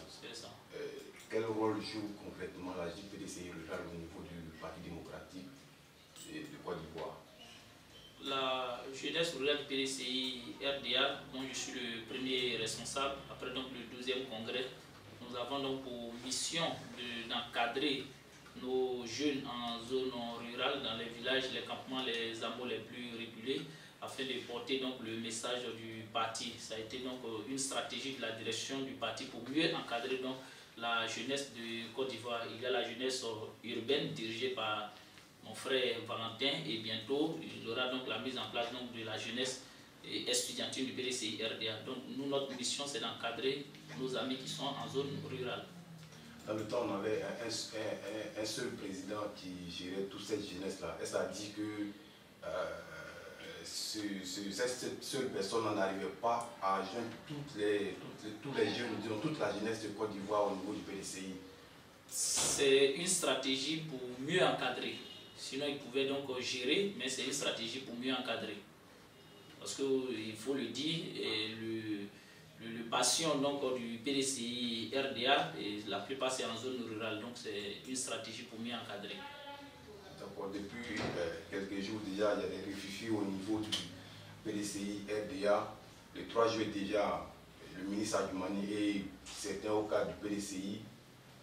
C'est ça. Quel rôle joue concrètement la JPDCI rurale au niveau du Parti démocratique de Côte d'Ivoire? La jeunesse rurale du PDCI RDA, dont je suis le premier responsable, après donc le 12e congrès, nous avons donc pour mission d'encadrer nos jeunes en zone rurale, dans les villages, les campements, les hameaux les plus reculés, afin de porter donc le message du parti. Ça a été donc une stratégie de la direction du parti pour mieux encadrer donc la jeunesse de Côte d'Ivoire. Il y a la jeunesse urbaine dirigée par mon frère Valentin, et bientôt il y aura donc la mise en place donc de la jeunesse estudiantine du PDCI RDA. Donc nous, notre mission, c'est d'encadrer nos amis qui sont en zone rurale. Dans le temps, on avait un seul président qui gérait toute cette jeunesse-là. Est-ce que ça dit que cette seule personne n'arrivait pas à joindre tous les jeunes, disons, toute la jeunesse de Côte d'Ivoire au niveau du PDCI? C'est une stratégie pour mieux encadrer. Sinon, ils pouvaient donc gérer, mais c'est une stratégie pour mieux encadrer. Parce qu'il faut le dire, le passion donc, du PDCI RDA, et la plupart c'est en zone rurale, donc c'est une stratégie pour mieux encadrer. D'accord, depuis quelques jours déjà, il y a des réfugiés au niveau du PDCI RDA. Le 3 juillet déjà, le ministre Adjumani et certains au cadre du PDCI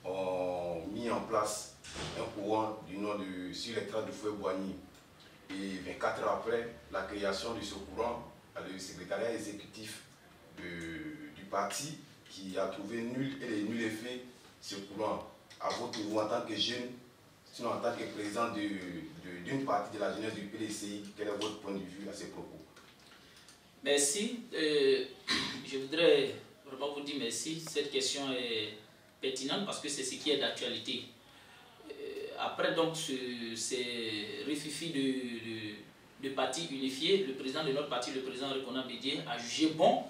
ont mis en place un courant du nom de sur les traces de feu Boigny. Et 24 heures après la création de ce courant, le secrétariat exécutif du parti qui a trouvé nul et nul effet ce courant. À votre niveau, en tant que jeune, sinon en tant que président d'une partie de la jeunesse du PDCI, quel est votre point de vue à ces propos? Merci. Je voudrais vraiment vous dire merci. Cette question est pertinente parce que c'est ce qui est d'actualité. Après donc ces réfifis de parti unifié, le président de notre parti, le président Rekona Bédié, a jugé bon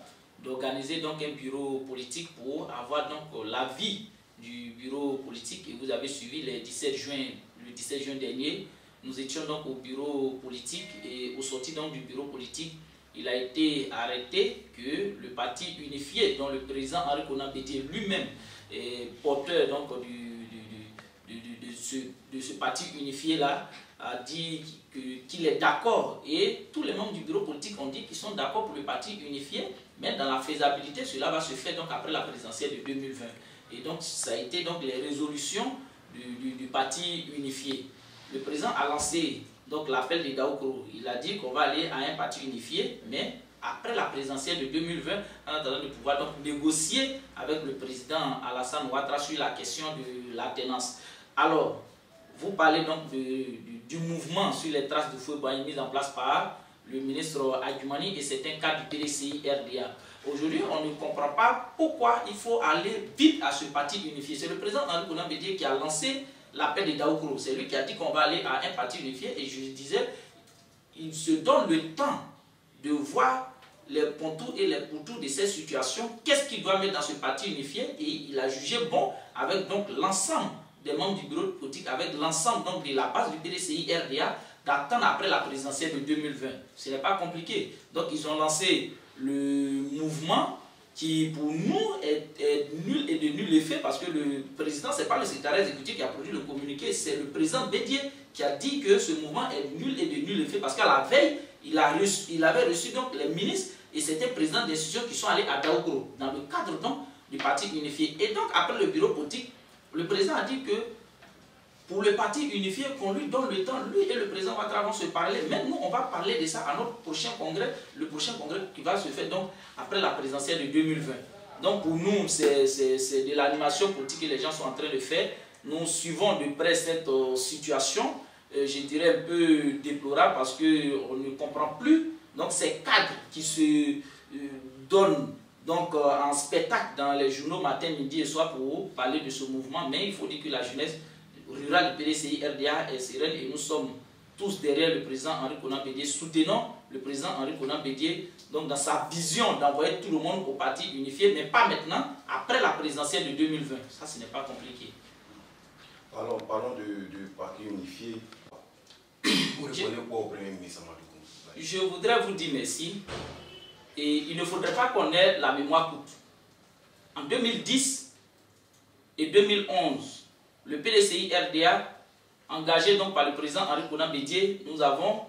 d'organiser donc un bureau politique pour avoir donc l'avis du bureau politique. Et vous avez suivi le 17 juin dernier, nous étions donc au bureau politique et au sorti donc du bureau politique, il a été arrêté que le parti unifié, dont le président Rekona Bédié lui-même est porteur donc de ce parti unifié-là, a dit qu'il est d'accord, et tous les membres du bureau politique ont dit qu'ils sont d'accord pour le parti unifié, mais dans la faisabilité, cela va se faire donc après la présidentielle de 2020. Et donc, ça a été donc les résolutions du parti unifié. Le président a lancé donc l'appel de Daoukro. Il a dit qu'on va aller à un parti unifié, mais après la présidentielle de 2020, en attendant de pouvoir donc négocier avec le président Alassane Ouattara sur la question de l'alternance. Alors, vous parlez donc du mouvement sur les traces de feu Boigny mis en place par le ministre Adjumani et certains cadres du PDCI RDA. Aujourd'hui, on ne comprend pas pourquoi il faut aller vite à ce parti unifié. C'est le président Rekona Bédié qui a lancé l'appel de Daoukro. C'est lui qui a dit qu'on va aller à un parti unifié, et je disais, il se donne le temps de voir les contours et les pourtours de cette situation, qu'est-ce qu'il doit mettre dans ce parti unifié, et il a jugé bon avec donc l'ensemble des membres du bureau politique, avec l'ensemble donc de la base du PDCI RDA, d'attendre après la présidentielle de 2020. Ce n'est pas compliqué. Donc ils ont lancé le mouvement qui pour nous est nul et de nul effet, parce que le président, ce n'est pas le secrétaire exécutif qui a produit le communiqué, c'est le président Bédié qui a dit que ce mouvement est nul et de nul effet, parce qu'à la veille, il avait reçu donc les ministres et c'était présidents d'institutions qui sont allés à Daoukro, dans le cadre donc du parti unifié. Et donc après le bureau politique, le président a dit que pour le parti unifié, qu'on lui donne le temps, lui et le président Ouattara vont se parler. Mais nous, on va parler de ça à notre prochain congrès, le prochain congrès qui va se faire donc après la présidentielle de 2020. Donc pour nous, c'est de l'animation politique que les gens sont en train de faire. Nous suivons de près cette situation, je dirais un peu déplorable, parce qu'on ne comprend plus donc ces cadres qui se donnent donc en spectacle dans les journaux matin, midi et soir pour parler de ce mouvement. Mais il faut dire que la jeunesse rurale du PDCI RDA est sereine et nous sommes tous derrière le président Rekona Bédié, soutenons le président Rekona Bédié donc dans sa vision d'envoyer tout le monde au parti unifié, mais pas maintenant, après la présidentielle de 2020. Ça, ce n'est pas compliqué. Alors, parlons de parti unifié. Vous répondez quoi au Premier ministre Amadou Koumba? Je voudrais vous dire merci. Et il ne faudrait pas qu'on ait la mémoire courte. En 2010, et 2011, le PDCI-RDA, engagé donc par le président Henri Konan Bédié, nous avons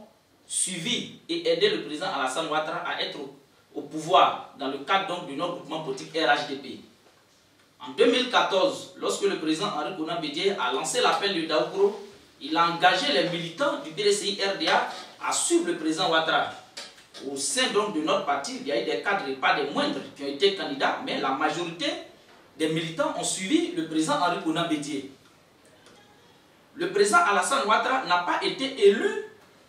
suivi et aidé le président Alassane Ouattara à être au pouvoir dans le cadre donc de notre groupement politique RHDP. En 2014, lorsque le président Henri Konan Bédié a lancé l'appel de Daoukro, il a engagé les militants du PDCI-RDA à suivre le président Ouattara. Au sein donc de notre parti, il y a eu des cadres et pas des moindres qui ont été candidats, mais la majorité des militants ont suivi le président Henri Konan Bédié. Le président Alassane Ouattara n'a pas été élu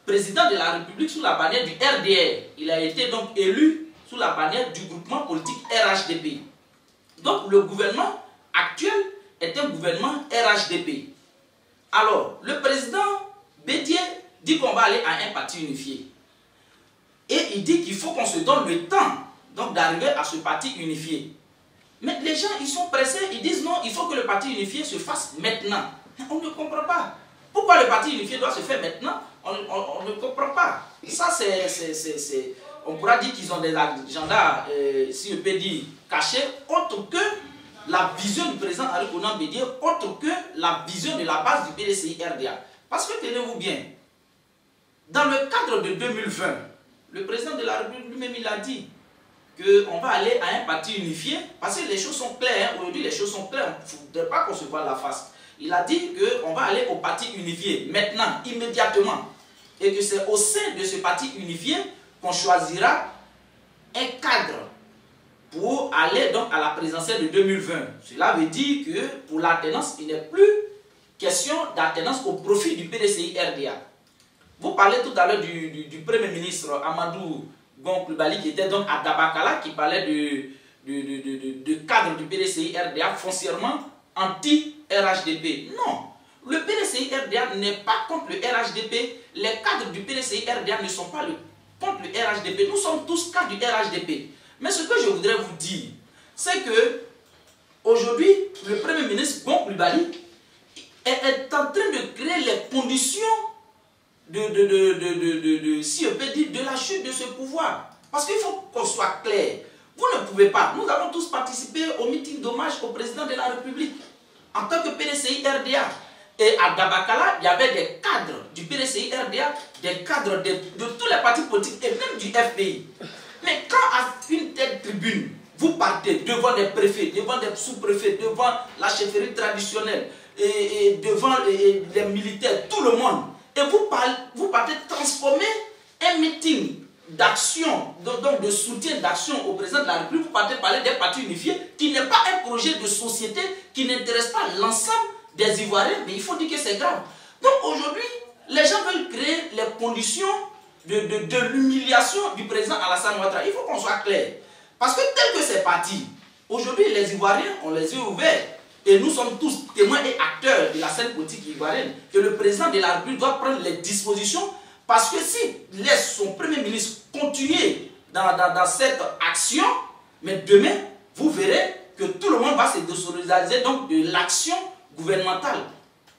président de la République sous la bannière du RDR. Il a été donc élu sous la bannière du groupement politique RHDP. Donc le gouvernement actuel est un gouvernement RHDP. Alors, le président Bédié dit qu'on va aller à un parti unifié. Et il dit qu'il faut qu'on se donne le temps d'arriver à ce parti unifié. Mais les gens, ils sont pressés, ils disent non, il faut que le parti unifié se fasse maintenant. On ne comprend pas. Pourquoi le parti unifié doit se faire maintenant? On ne comprend pas. Ça, on pourra dire qu'ils ont des agendas, si je peux dire, cachés, autre que la vision du président Henri Konan Bédié, autre que la vision de la base du PDCI-RDA. Parce que tenez-vous bien, dans le cadre de 2020, le président de la République lui-même, il a dit qu'on va aller à un parti unifié, parce que les choses sont claires, hein. Aujourd'hui les choses sont claires, il ne faudrait pas qu'on se voit la face. Il a dit qu'on va aller au parti unifié, maintenant, immédiatement, et que c'est au sein de ce parti unifié qu'on choisira un cadre pour aller donc à la présidentielle de 2020. Cela veut dire que pour l'alternance, il n'est plus question d'alternance au profit du PDCI-RDA. Vous parlez tout à l'heure du Premier ministre Amadou Gon Coulibaly qui était donc à Dabakala, qui parlait de cadre du PDCI-RDA foncièrement anti-RHDP. Non, le PDCI-RDA n'est pas contre le RHDP. Les cadres du PDCI-RDA ne sont pas contre le RHDP. Nous sommes tous cadres du RHDP. Mais ce que je voudrais vous dire, c'est que aujourd'hui, le Premier ministre Gon Coulibaly est en train de créer les conditions si on peut dire, de la chute de ce pouvoir. Parce qu'il faut qu'on soit clair. Vous ne pouvez pas. Nous avons tous participé au meeting d'hommage au président de la République en tant que PDCI-RDA. Et à Dabakala, il y avait des cadres du PDCI-RDA, des cadres de tous les partis politiques et même du FPI. Mais quand à une telle tribune, vous partez devant des préfets, devant des sous-préfets, devant la chefferie traditionnelle, et devant les militaires, tout le monde, et vous partez transformer un meeting d'action, donc de soutien d'action au président de la République, vous partez parler d'un parti unifié qui n'est pas un projet de société, qui n'intéresse pas l'ensemble des Ivoiriens, mais il faut dire que c'est grave. Donc aujourd'hui, les gens veulent créer les conditions de l'humiliation du président Alassane Ouattara. Il faut qu'on soit clair. Parce que tel que c'est parti, aujourd'hui les Ivoiriens ont les yeux ouverts. Et nous sommes tous témoins et acteurs de la scène politique ivoirienne. Que le président de la République doit prendre les dispositions. Parce que s'il laisse son Premier ministre continuer dans cette action, mais demain, vous verrez que tout le monde va se désolidariser donc de l'action gouvernementale.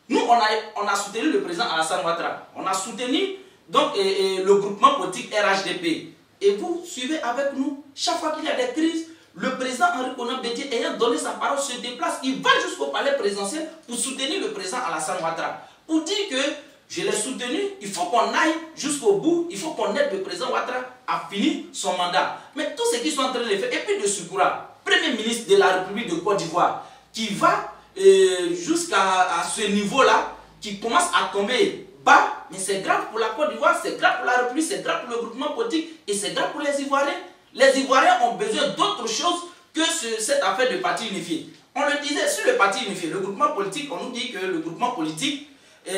Nous, on a soutenu le président Alassane Ouattara. On a soutenu donc, le groupement politique RHDP. Et vous suivez avec nous, chaque fois qu'il y a des crises, le président Henri Konan Bédié ayant donné sa parole se déplace, il va jusqu'au palais présidentiel pour soutenir le président Alassane Ouattara. Pour dire que je l'ai soutenu, il faut qu'on aille jusqu'au bout, il faut qu'on aide le président Ouattara à finir son mandat. Mais tout ce qu'ils sont en train de faire, et puis de Soukoura, Premier ministre de la République de Côte d'Ivoire, qui va jusqu'à ce niveau-là, qui commence à tomber bas, mais c'est grave pour la Côte d'Ivoire, c'est grave pour la République, c'est grave pour le groupement politique, et c'est grave pour les Ivoiriens. Les Ivoiriens ont besoin d'autre chose que cette affaire de parti unifié. On le disait, sur le parti unifié, le groupement politique, on nous dit que le groupement politique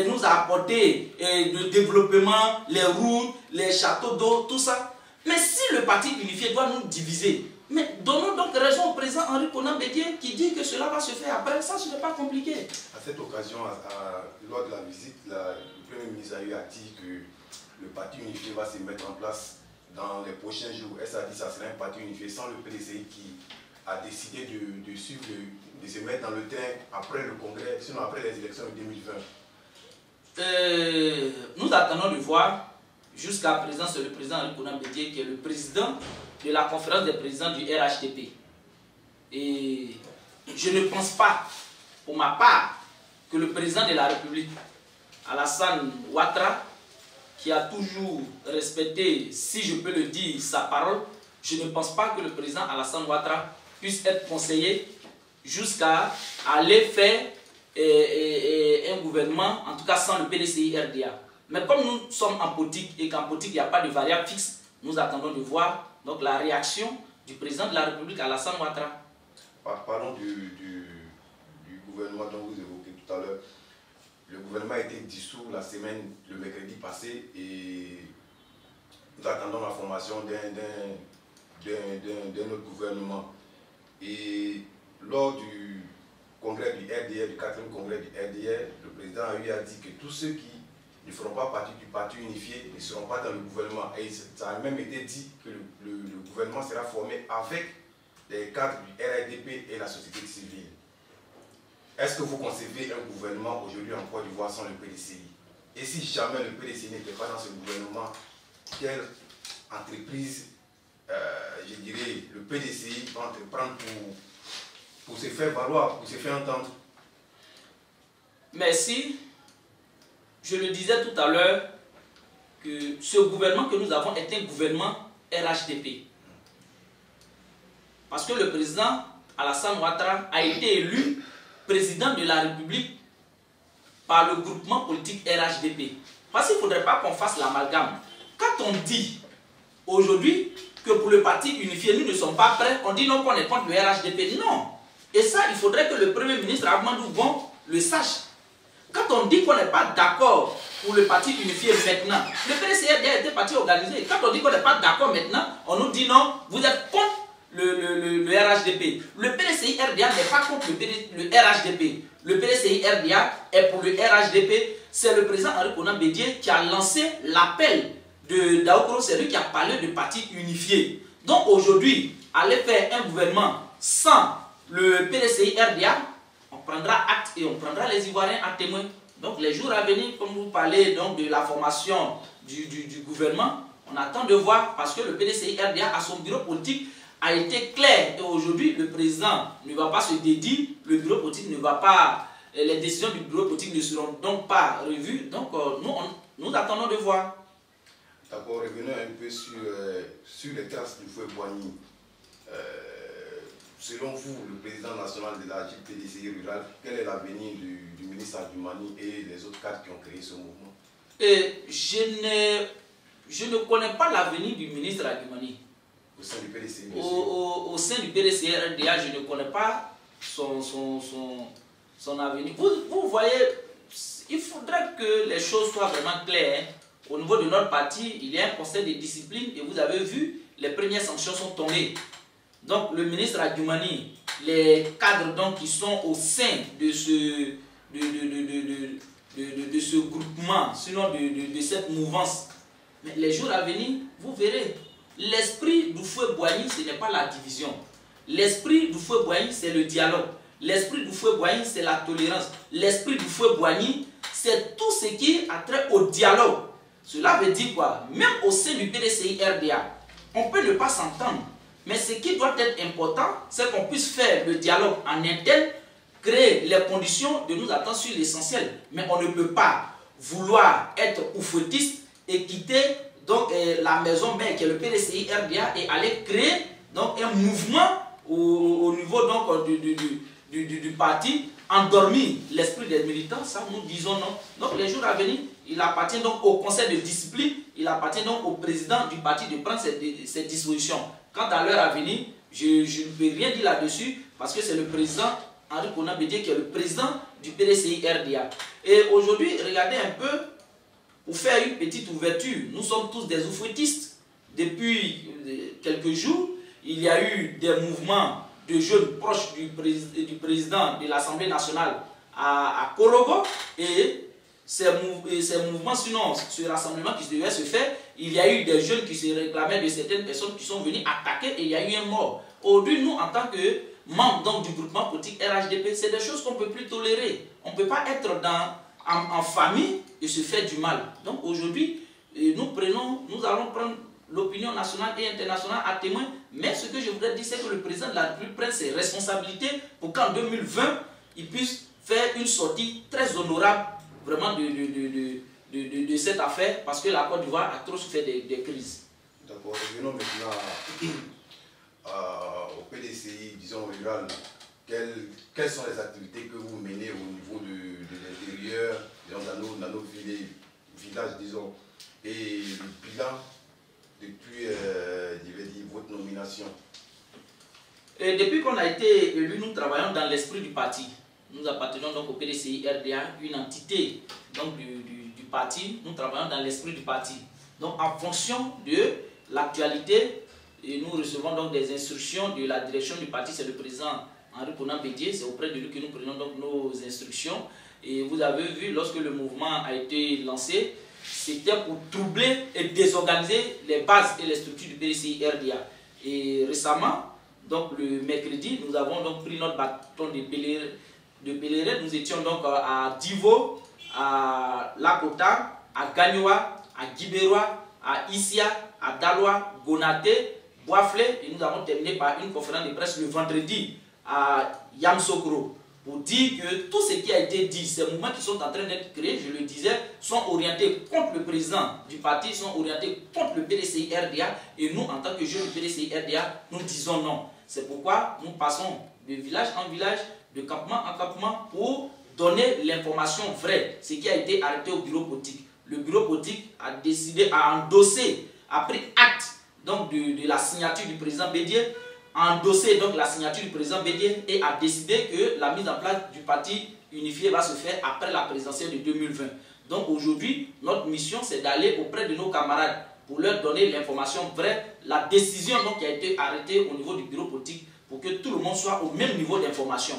nous a apporté le développement, les routes, les châteaux d'eau, tout ça. Mais si le parti unifié doit nous diviser, mais donnons donc raison au président Henri Konan Bédié qui dit que cela va se faire après. Ça, ce n'est pas compliqué. À cette occasion, lors de la visite, le Premier ministre a dit que le parti unifié va se mettre en place dans les prochains jours. Elle a dit que ça serait un parti unifié sans le PDCI qui a décidé de suivre, de se mettre dans le train après le congrès, sinon après les élections de 2020. Nous attendons de voir. Jusqu'à présent, c'est le président Henri Konan Bédié qui est le président de la conférence des présidents du RHDP. Et je ne pense pas pour ma part, que le président de la République, Alassane Ouattara, qui a toujours respecté, si je peux le dire, sa parole, je ne pense pas que le président Alassane Ouattara puisse être conseillé jusqu'à aller faire un gouvernement, en tout cas sans le PDCI-RDA. Mais comme nous sommes en politique et qu'en politique il n'y a pas de variable fixe, nous attendons de voir donc, la réaction du président de la République Alassane Ouattara. Parlons du gouvernement dont vous évoquez tout à l'heure. Le gouvernement a été dissous la semaine, le mercredi passé, et nous attendons la formation d'un autre gouvernement. Et lors du congrès du RDR, du 4e congrès du RDR, le président a dit que tous ceux qui ne feront pas partie du parti unifié ne seront pas dans le gouvernement. Et ça a même été dit que le gouvernement sera formé avec les cadres du RRDP et la société civile. Est-ce que vous concevez un gouvernement aujourd'hui en Côte d'Ivoire sans le PDCI? Et si jamais le PDCI n'était pas dans ce gouvernement, quelle entreprise, je dirais, le PDCI va entreprendre pour se faire valoir, pour se faire entendre? Merci. Je le disais tout à l'heure que ce gouvernement que nous avons est un gouvernement RHDP. Parce que le président Alassane Ouattara a été élu président de la République par le groupement politique RHDP. Parce qu'il ne faudrait pas qu'on fasse l'amalgame. Quand on dit aujourd'hui que pour le parti unifié, nous ne sommes pas prêts, on dit non qu'on est contre le RHDP. Non. Et ça, il faudrait que le Premier ministre Ahmadou Bon le sache. Quand on dit qu'on n'est pas d'accord pour le parti unifié maintenant, le PDCI était parti organisé. Quand on dit qu'on n'est pas d'accord maintenant, on nous dit non, vous êtes contre le RHDP. Le PDCI-RDA n'est pas contre le RHDP. Le PDCI-RDA est pour le RHDP. C'est le président Henri Konan Bédié qui a lancé l'appel de Daoukro, c'est lui qui a parlé de parti unifié. Donc aujourd'hui, aller faire un gouvernement sans le PDCI-RDA, on prendra acte et on prendra les Ivoiriens à témoin. Donc les jours à venir, comme vous parlez donc de la formation du gouvernement, on attend de voir parce que le PDCI-RDA à son bureau politique a été clair et aujourd'hui le président ne va pas se dédier, le bureau politique ne va pas, les décisions du bureau politique ne seront donc pas revues, donc nous attendons de voir. D'accord, revenons un peu sur les traces du feu Boigny. Selon vous, le président national de la PDCI rurale, quel est l'avenir du ministre Adjumani et les autres cadres qui ont créé ce mouvement? Je ne connais pas l'avenir du ministre Adjumani. Au sein du PDCI, au sein du PDCI-RDA, je ne connais pas son avenir. Vous voyez, il faudrait que les choses soient vraiment claires. Au niveau de notre parti, il y a un conseil de discipline et vous avez vu, les premières sanctions sont tombées. Donc le ministre Adjumani, les cadres donc, qui sont au sein de ce groupement, sinon de cette mouvance, mais les jours à venir, vous verrez. L'esprit du feu Boigny, ce n'est pas la division. L'esprit du feu Boigny, c'est le dialogue. L'esprit du feu Boigny, c'est la tolérance. L'esprit du feu Boigny, c'est tout ce qui a trait au dialogue. Cela veut dire quoi? Même au sein du PDCI-RDA, on peut ne pas s'entendre. Mais ce qui doit être important, c'est qu'on puisse faire le dialogue en interne, créer les conditions de nous attendre sur l'essentiel. Mais on ne peut pas vouloir être oufetiste et quitter donc la maison mère qui est le PDCI-RDA et aller créer donc un mouvement au niveau donc du parti, endormir l'esprit des militants. Ça nous disons non. Donc les jours à venir, il appartient donc au conseil de discipline, il appartient donc au président du parti de prendre ces dispositions. Quant à l'heure à venir, je ne peux rien dire là-dessus parce que c'est le président Henri Konan Bédié qui est le président du PDCI-RDA. Et aujourd'hui, regardez un peu, pour faire une petite ouverture, nous sommes tous des oufouettistes. Depuis quelques jours, il y a eu des mouvements de jeunes proches du président de l'Assemblée nationale à Korogo. Et ces mouvements, sinon ce rassemblement qui devait se faire, il y a eu des jeunes qui se réclamaient de certaines personnes qui sont venues attaquer et il y a eu un mort. Aujourd'hui, nous, en tant que membres du groupement politique RHDP, c'est des choses qu'on ne peut plus tolérer. On ne peut pas être en famille et se faire du mal. Donc aujourd'hui, nous allons prendre l'opinion nationale et internationale à témoin. Mais ce que je voudrais dire, c'est que le président de la République prenne ses responsabilités pour qu'en 2020, il puisse faire une sortie très honorable vraiment de cette affaire, parce que la Côte d'Ivoire a trop souffert des crises. D'accord, revenons maintenant au PDCI, disons rural. Quelles sont les activités que vous menez au niveau de l'intérieur, dans nos villages, disons, et le bilan depuis votre nomination? Et depuis qu'on a été élu, nous travaillons dans l'esprit du parti. Nous appartenons donc au PDCI RDA, une entité donc, du parti. Nous travaillons dans l'esprit du parti. Donc en fonction de l'actualité, nous recevons donc des instructions de la direction du parti, c'est le président Henri Konan Bédié, c'est auprès de lui que nous prenons donc nos instructions. Et vous avez vu, lorsque le mouvement a été lancé, c'était pour troubler et désorganiser les bases et les structures du PDCI RDA. Et récemment, donc le mercredi, nous avons donc pris notre bâton de pèlerin. Nous étions donc à Divo, à Lakota, à Gagnoa, à Guibéroa, à Issia, à Daloa, Gonaté, Boaflé, et nous avons terminé par une conférence de presse le vendredi à Yamsokro pour dire que tout ce qui a été dit, ces mouvements qui sont en train d'être créés, je le disais, sont orientés contre le président du parti, sont orientés contre le PDCI RDA, et nous, en tant que jeunes du PDCI RDA, nous disons non. C'est pourquoi nous passons de village en village, de campement en campement, pour donner l'information vraie, ce qui a été arrêté au bureau politique. Le bureau politique a décidé, a endossé, a pris acte donc de la signature du président Bédié, a endossé donc la signature du président Bédié et a décidé que la mise en place du parti unifié va se faire après la présidentielle de 2020. Donc aujourd'hui, notre mission c'est d'aller auprès de nos camarades pour leur donner l'information vraie, la décision donc qui a été arrêtée au niveau du bureau politique pour que tout le monde soit au même niveau d'information,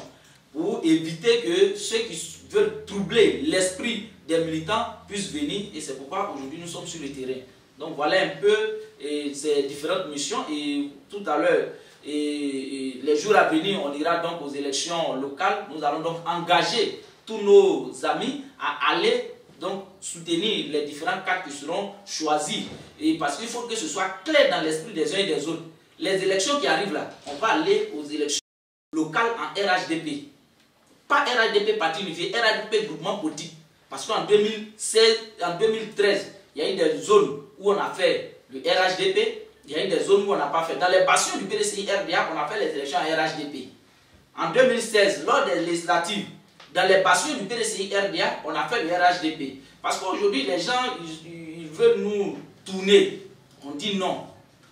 pour éviter que ceux qui veulent troubler l'esprit des militants puissent venir, et c'est pourquoi aujourd'hui nous sommes sur le terrain. Donc voilà un peu ces différentes missions, et tout à l'heure, les jours à venir, on ira donc aux élections locales. Nous allons donc engager tous nos amis à aller donc soutenir les différents cadres qui seront choisis, et parce qu'il faut que ce soit clair dans l'esprit des uns et des autres. Les élections qui arrivent là, on va aller aux élections locales en RHDP. Pas RHDP parti unifié, RHDP groupement politique. Parce qu'en 2016, en 2013, il y a eu des zones où on a fait le RHDP, il y a eu des zones où on n'a pas fait. Dans les bastions du PDCI RDA, on a fait les élections en RHDP. En 2016, lors des législatives, dans les bastions du PDCI RDA, on a fait le RHDP. Parce qu'aujourd'hui, les gens, ils veulent nous tourner. On dit non.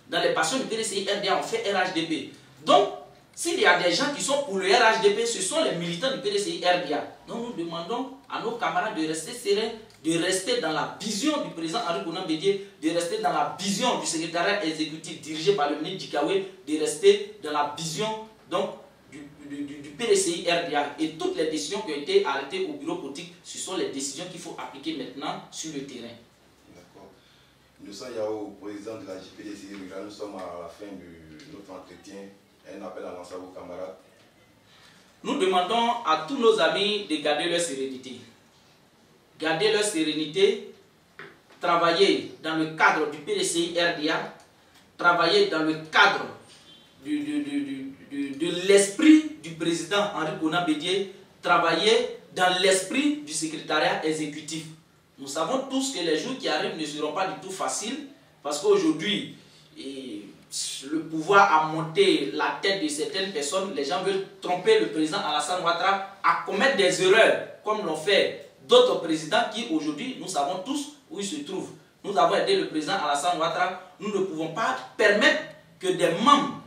Dans les bastions du PDCI RDA, on fait RHDP. Donc, s'il y a des gens qui sont pour le RHDP, ce sont les militants du PDCI RDA. Donc nous demandons à nos camarades de rester sereins, de rester dans la vision du président Henri Konan Bédié, de rester dans la vision du secrétariat exécutif dirigé par le ministre Djikawe, de rester dans la vision donc, du PDCI RDA. Et toutes les décisions qui ont été arrêtées au bureau politique, ce sont les décisions qu'il faut appliquer maintenant sur le terrain. D'accord. Innocent Yao, président de la JPDCI Rural, nous sommes à la fin de notre entretien. Un appel à lancer à vos camarades. Nous demandons à tous nos amis de garder leur sérénité. Garder leur sérénité, travailler dans le cadre du PDCI RDA, travailler dans le cadre de l'esprit du président Henri Konan Bédié, travailler dans l'esprit du secrétariat exécutif. Nous savons tous que les jours qui arrivent ne seront pas du tout faciles, parce qu'aujourd'hui, le pouvoir a monté la tête de certaines personnes. Les gens veulent tromper le président Alassane Ouattara à commettre des erreurs, comme l'ont fait d'autres présidents qui aujourd'hui, nous savons tous où ils se trouvent. Nous avons aidé le président Alassane Ouattara. Nous ne pouvons pas permettre que des membres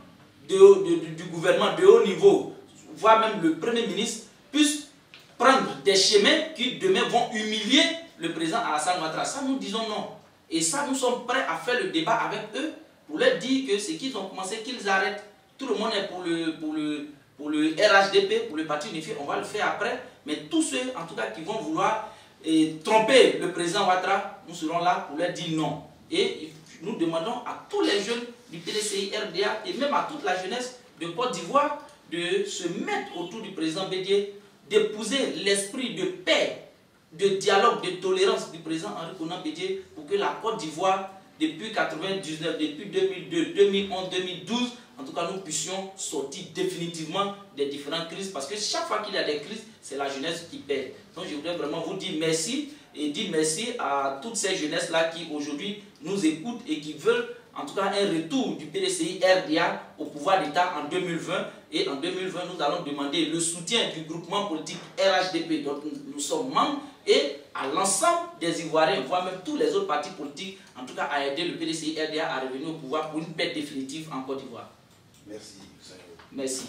du gouvernement de haut niveau, voire même le Premier ministre, puissent prendre des chemins qui demain vont humilier le président Alassane Ouattara. Ça, nous disons non. Et ça, nous sommes prêts à faire le débat avec eux pour leur dire que ce qu'ils ont commencé, qu'ils arrêtent. Tout le monde est pour le RHDP, pour le parti unifié, on va le faire après. Mais tous ceux, en tout cas, qui vont vouloir tromper le président Ouattara, nous serons là pour leur dire non. Et nous demandons à tous les jeunes du PDCI RDA et même à toute la jeunesse de Côte d'Ivoire de se mettre autour du président Bédié, d'épouser l'esprit de paix, de dialogue, de tolérance du président Henri Konan Bédié pour que la Côte d'Ivoire depuis 1999, depuis 2002, 2011, 2012, en tout cas, nous puissions sortir définitivement des différentes crises, parce que chaque fois qu'il y a des crises, c'est la jeunesse qui perd. Donc, je voudrais vraiment vous dire merci, et dire merci à toutes ces jeunesses-là qui aujourd'hui nous écoutent et qui veulent en tout cas un retour du PDCI RDA au pouvoir d'État en 2020. Et en 2020, nous allons demander le soutien du groupement politique RHDP, dont nous sommes membres, et à l'ensemble des Ivoiriens, voire même tous les autres partis politiques, en tout cas à aider le PDCI RDA à revenir au pouvoir pour une paix définitive en Côte d'Ivoire. Merci. Merci.